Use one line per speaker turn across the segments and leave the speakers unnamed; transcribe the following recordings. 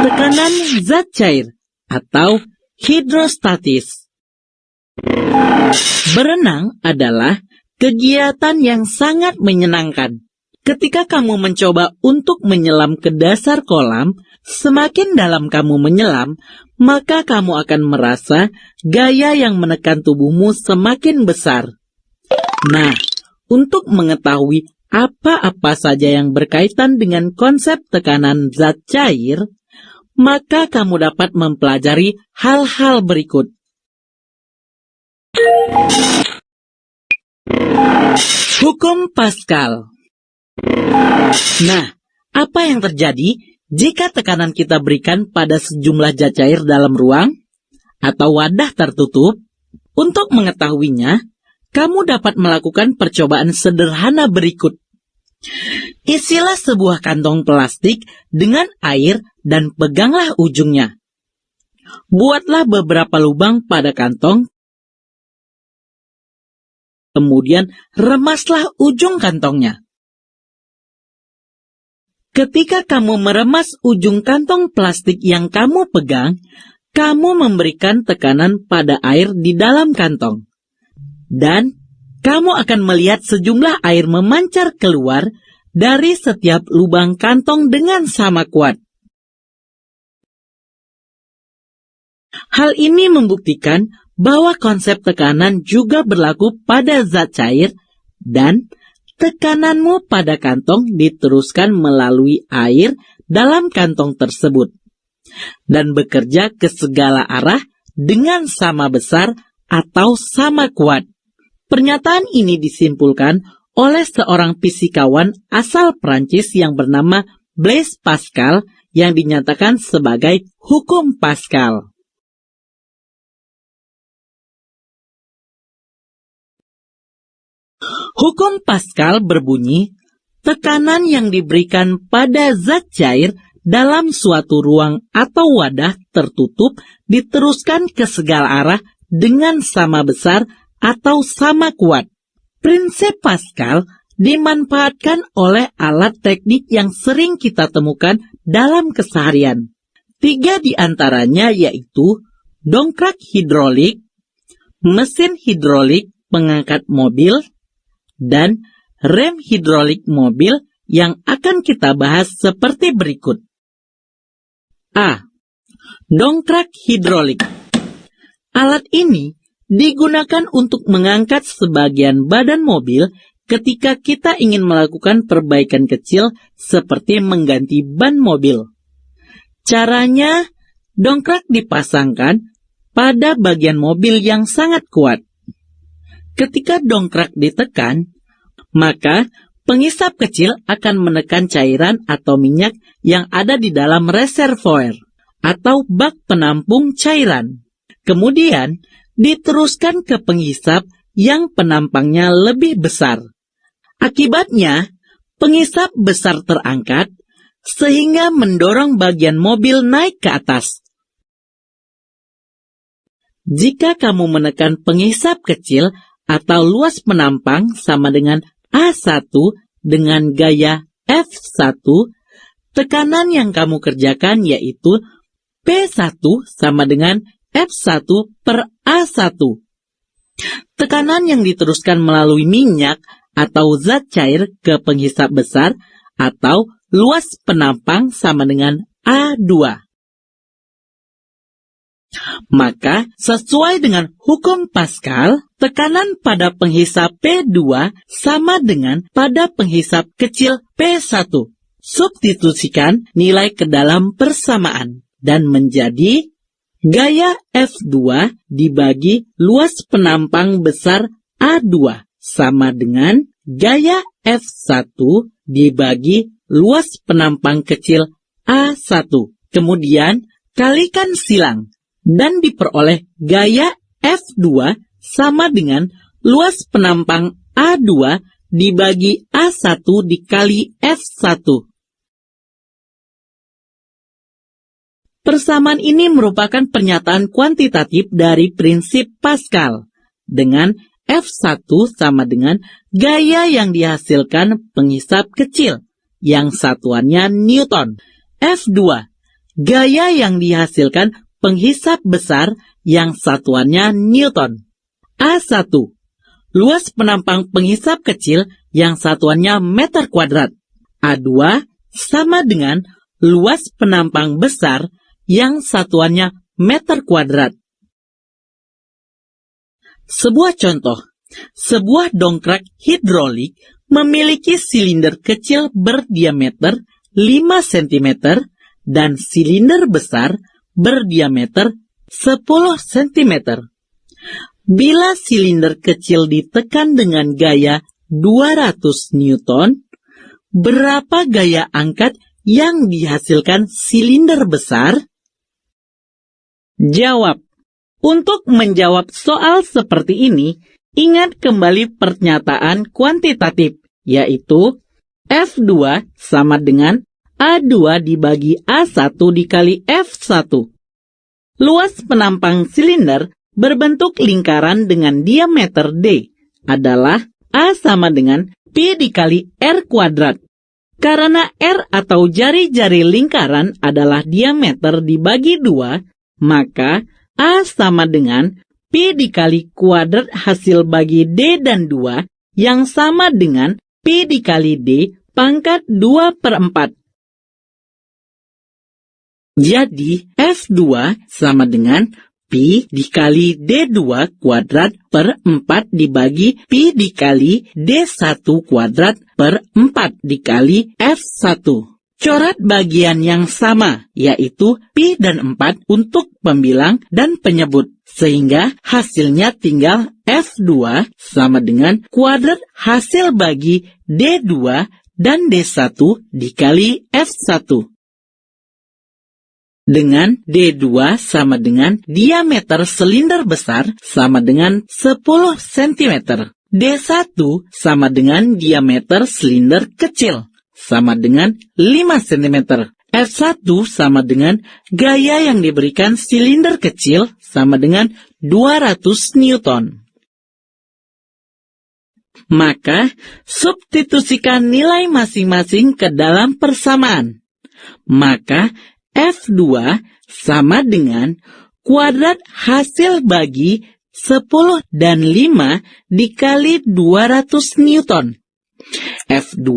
Tekanan zat cair atau hidrostatis. Berenang adalah kegiatan yang sangat menyenangkan. Ketika kamu mencoba untuk menyelam ke dasar kolam, semakin dalam kamu menyelam, maka kamu akan merasa gaya yang menekan tubuhmu semakin besar. Nah, untuk mengetahui apa-apa saja yang berkaitan dengan konsep tekanan zat cair, maka kamu dapat mempelajari hal-hal berikut. Hukum Pascal. Nah, apa yang terjadi jika tekanan kita berikan pada sejumlah zat cair dalam ruang atau wadah tertutup? Untuk mengetahuinya, kamu dapat melakukan percobaan sederhana berikut. Isilah sebuah kantong plastik dengan air dan peganglah ujungnya. Buatlah beberapa lubang pada kantong, kemudian remaslah ujung kantongnya. Ketika kamu meremas ujung kantong plastik yang kamu pegang, kamu memberikan tekanan pada air di dalam kantong. Dan kamu akan melihat sejumlah air memancar keluar dari setiap lubang kantong dengan sama kuat. Hal ini membuktikan bahwa konsep tekanan juga berlaku pada zat cair dan tekananmu pada kantong diteruskan melalui air dalam kantong tersebut dan bekerja ke segala arah dengan sama besar atau sama kuat. Pernyataan ini disimpulkan oleh seorang fisikawan asal Prancis yang bernama Blaise Pascal yang dinyatakan sebagai hukum Pascal. Hukum Pascal berbunyi, tekanan yang diberikan pada zat cair dalam suatu ruang atau wadah tertutup diteruskan ke segala arah dengan sama besar atau sama kuat. Prinsip Pascal dimanfaatkan oleh alat teknik yang sering kita temukan dalam keseharian. 3 di antaranya yaitu dongkrak hidrolik, mesin hidrolik pengangkat mobil, dan rem hidrolik mobil yang akan kita bahas seperti berikut. A. Dongkrak hidrolik. Alat ini digunakan untuk mengangkat sebagian badan mobil ketika kita ingin melakukan perbaikan kecil seperti mengganti ban mobil. Caranya, dongkrak dipasangkan pada bagian mobil yang sangat kuat. Ketika dongkrak ditekan, maka pengisap kecil akan menekan cairan atau minyak yang ada di dalam reservoir atau bak penampung cairan. Kemudian, diteruskan ke pengisap yang penampangnya lebih besar. Akibatnya, pengisap besar terangkat sehingga mendorong bagian mobil naik ke atas. Jika kamu menekan pengisap kecil atau luas penampang sama dengan A1 dengan gaya F1, tekanan yang kamu kerjakan yaitu P1 sama dengan F1 per A1. Tekanan yang diteruskan melalui minyak atau zat cair ke penghisap besar atau luas penampang sama dengan A2. Maka, sesuai dengan hukum Pascal, tekanan pada penghisap P2 sama dengan pada penghisap kecil P1. Substitusikan nilai ke dalam persamaan dan menjadi gaya F2 dibagi luas penampang besar A2 sama dengan gaya F1 dibagi luas penampang kecil A1. Kemudian, kalikan silang dan diperoleh gaya F2 sama dengan luas penampang A2 dibagi A1 dikali F1. Persamaan ini merupakan pernyataan kuantitatif dari prinsip Pascal, dengan F1 sama dengan gaya yang dihasilkan penghisap kecil, yang satuannya Newton. F2 gaya yang dihasilkan penghisap besar yang satuannya Newton. A1. Luas penampang penghisap kecil yang satuannya meter kuadrat. A2 sama dengan luas penampang besar yang satuannya meter kuadrat. Sebuah contoh, sebuah dongkrak hidrolik memiliki silinder kecil berdiameter 5 cm dan silinder besar berdiameter 10 cm. Bila silinder kecil ditekan dengan gaya 200 Newton, berapa gaya angkat yang dihasilkan silinder besar? Jawab. Untuk menjawab soal seperti ini, ingat kembali pernyataan kuantitatif, yaitu F2 sama dengan A2 dibagi A1 dikali F1. Luas penampang silinder berbentuk lingkaran dengan diameter D adalah A sama dengan Pi dikali R kuadrat. Karena R atau jari-jari lingkaran adalah diameter dibagi 2, maka A sama dengan Pi dikali kuadrat hasil bagi D dan 2 yang sama dengan Pi dikali D pangkat 2/4. Jadi, F2 sama dengan Pi dikali D2 kuadrat per 4 dibagi Pi dikali D1 kuadrat per 4 dikali F1. Coret bagian yang sama, yaitu Pi dan 4 untuk pembilang dan penyebut, sehingga hasilnya tinggal F2 sama dengan kuadrat hasil bagi D2 dan D1 dikali F1. Dengan D2 sama dengan diameter silinder besar sama dengan 10 cm. D1 sama dengan diameter silinder kecil sama dengan 5 cm. F1 sama dengan gaya yang diberikan silinder kecil sama dengan 200 Newton. Maka, substitusikan nilai masing-masing ke dalam persamaan. Maka, F2 sama dengan kuadrat hasil bagi 10 dan 5 dikali 200 Newton. F2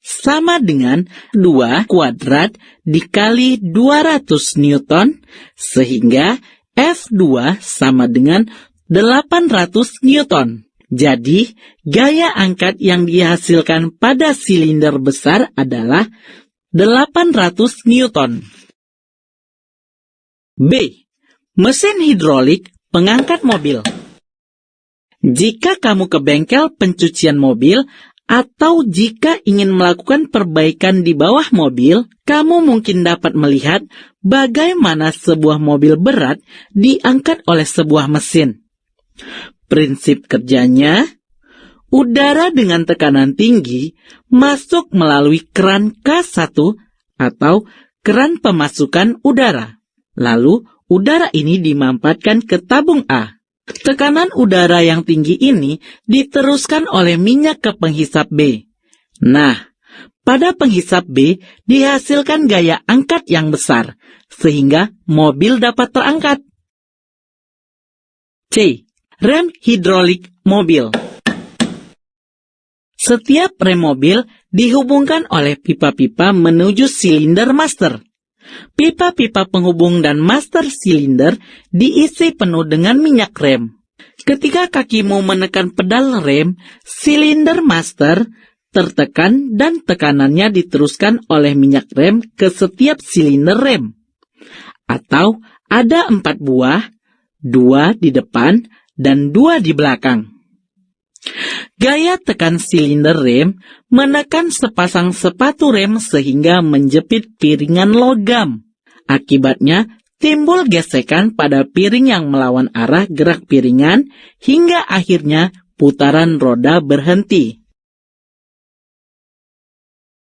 sama dengan 2 kuadrat dikali 200 Newton, sehingga F2 sama dengan 800 Newton. Jadi, gaya angkat yang dihasilkan pada silinder besar adalah 800 Newton. B. Mesin hidrolik pengangkat mobil. Jika kamu ke bengkel pencucian mobil atau jika ingin melakukan perbaikan di bawah mobil, kamu mungkin dapat melihat bagaimana sebuah mobil berat diangkat oleh sebuah mesin. Prinsip kerjanya, udara dengan tekanan tinggi masuk melalui keran K1 atau keran pemasukan udara. Lalu, udara ini dimampatkan ke tabung A. Tekanan udara yang tinggi ini diteruskan oleh minyak ke penghisap B. Nah, pada penghisap B dihasilkan gaya angkat yang besar, sehingga mobil dapat terangkat. C. Rem hidrolik mobil. Setiap rem mobil dihubungkan oleh pipa-pipa menuju silinder master. Pipa-pipa penghubung dan master silinder diisi penuh dengan minyak rem. Ketika kakimu menekan pedal rem, silinder master tertekan dan tekanannya diteruskan oleh minyak rem ke setiap silinder rem. Atau ada 4 buah, 2 di depan dan 2 di belakang. Gaya tekan silinder rem menekan sepasang sepatu rem sehingga menjepit piringan logam. Akibatnya, timbul gesekan pada piring yang melawan arah gerak piringan hingga akhirnya putaran roda berhenti.